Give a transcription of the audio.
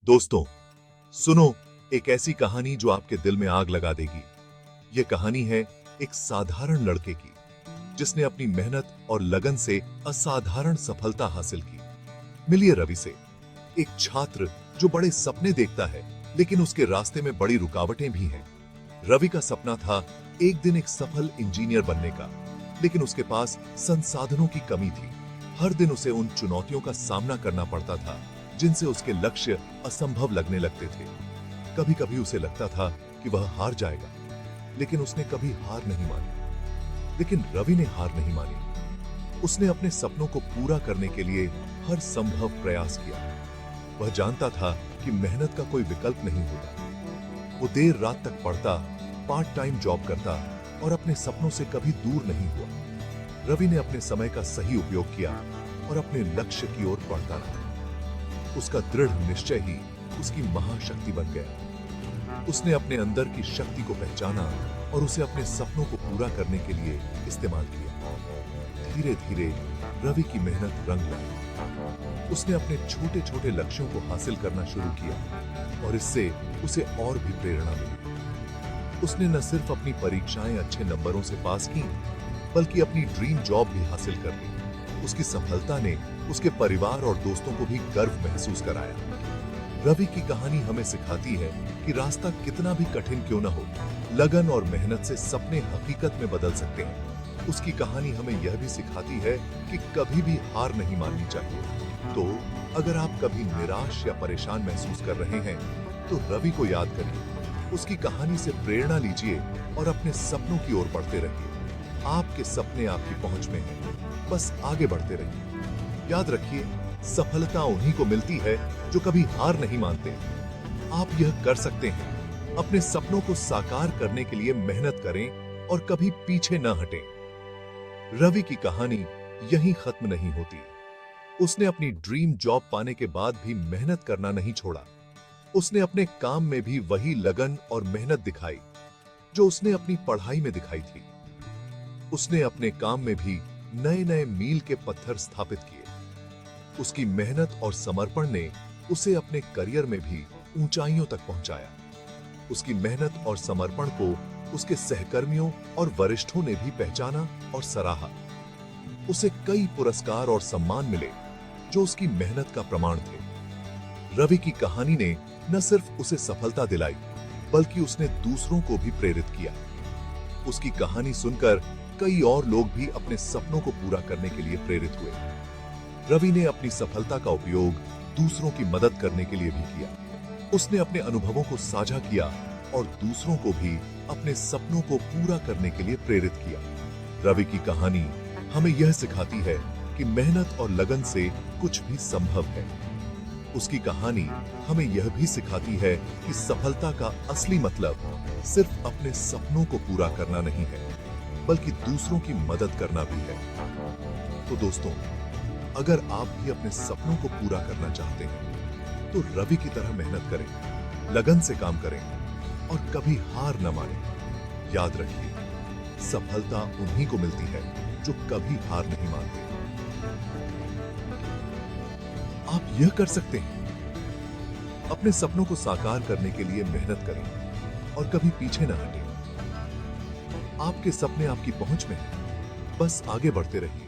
दोस्तों, सुनो एक ऐसी कहानी जो आपके दिल में आग लगा देगी। यह कहानी है एक साधारण लड़के की, जिसने अपनी मेहनत और लगन से असाधारण सफलता हासिल की। मिलिए रवि से, एक छात्र जो बड़े सपने देखता है, लेकिन उसके रास्ते में बड़ी रुकावटें भी हैं। रवि का सपना था एक दिन एक सफल इंजीनियर बनने का, लेकिन उसके पास संसाधनों की कमी थी। हर दिन उसे उन चुनौतियों का सामना करना पड़ता था जिनसे उसके लक्ष्य असंभव लगने लगते थे। कभी कभी उसे लगता था कि वह हार जाएगा, लेकिन उसने कभी हार नहीं मानी। लेकिन रवि ने हार नहीं मानी। उसने अपने सपनों को पूरा करने के लिए हर संभव प्रयास किया। वह जानता था कि मेहनत का कोई विकल्प नहीं होता। वो देर रात तक पढ़ता, पार्ट टाइम जॉब करता और अपने सपनों से कभी दूर नहीं हुआ। रवि ने अपने समय का सही उपयोग किया और अपने लक्ष्य की ओर बढ़ता रहा। उसका दृढ़ निश्चय ही उसकी महाशक्ति बन गया। उसने अपने अंदर की शक्ति को पहचाना और उसे अपने सपनों को पूरा करने के लिए इस्तेमाल किया। धीरे धीरे रवि की मेहनत रंग लाई। उसने अपने छोटे छोटे लक्ष्यों को हासिल करना शुरू किया और इससे उसे और भी प्रेरणा मिली। उसने न सिर्फ अपनी परीक्षाएं अच्छे नंबरों से पास की, बल्कि अपनी ड्रीम जॉब भी हासिल कर ली। उसकी सफलता ने उसके परिवार और दोस्तों को भी गर्व महसूस कराया। रवि की कहानी हमें सिखाती है कि रास्ता कितना भी कठिन क्यों न हो, लगन और मेहनत से सपने हकीकत में बदल सकते हैं। उसकी कहानी हमें यह भी सिखाती है कि कभी भी हार नहीं माननी चाहिए। तो अगर आप कभी निराश या परेशान महसूस कर रहे हैं, तो रवि को याद करिए, उसकी कहानी से प्रेरणा लीजिए और अपने सपनों की ओर बढ़ते रहिए। आपके सपने आपकी पहुंच में हैं, बस आगे बढ़ते रहिए। याद रखिए, सफलता उन्हीं को मिलती है जो कभी हार नहीं मानते। आप यह कर सकते हैं। अपने सपनों को साकार करने के लिए मेहनत करें और कभी पीछे न हटें। रवि की कहानी यहीं खत्म नहीं होती। उसने अपनी ड्रीम जॉब पाने के बाद भी मेहनत करना नहीं छोड़ा। उसने अपने काम में भी वही लगन और मेहनत दिखाई जो उसने अपनी पढ़ाई में दिखाई थी। उसने अपने काम में भी नए नए मील के पत्थर स्थापित किए। उसकी मेहनत और समर्पण ने उसे अपने करियर में भी ऊंचाइयों तक पहुंचाया। उसकी मेहनत और समर्पण को उसके सहकर्मियों और वरिष्ठों ने भी पहचाना और सराहा। उसे कई पुरस्कार और सम्मान मिले जो उसकी मेहनत का प्रमाण थे। रवि की कहानी ने न सिर्फ उसे सफलता दिलाई, बल्कि उसने दूसरों को भी प्रेरित किया। उसकी कहानी सुनकर कई और लोग भी अपने सपनों को पूरा करने के लिए प्रेरित हुए। रवि ने अपनी सफलता का उपयोग दूसरों की मदद करने के लिए भी किया। उसने अपने अनुभवों को साझा किया और दूसरों को भी अपने सपनों को पूरा करने के लिए प्रेरित किया। रवि की कहानी हमें यह सिखाती है कि मेहनत और लगन से कुछ भी संभव है। उसकी कहानी हमें यह भी सिखाती है कि सफलता का असली मतलब सिर्फ अपने सपनों को पूरा करना नहीं है, बल्कि दूसरों की मदद करना भी है। तो दोस्तों, अगर आप भी अपने सपनों को पूरा करना चाहते हैं, तो रवि की तरह मेहनत करें, लगन से काम करें और कभी हार न मानें। याद रखिए, सफलता उन्हीं को मिलती है जो कभी हार नहीं मानते। आप यह कर सकते हैं, अपने सपनों को साकार करने के लिए मेहनत करें और कभी पीछे न हटें। आपके सपने आपकी पहुंच में हैं, बस आगे बढ़ते रहिए।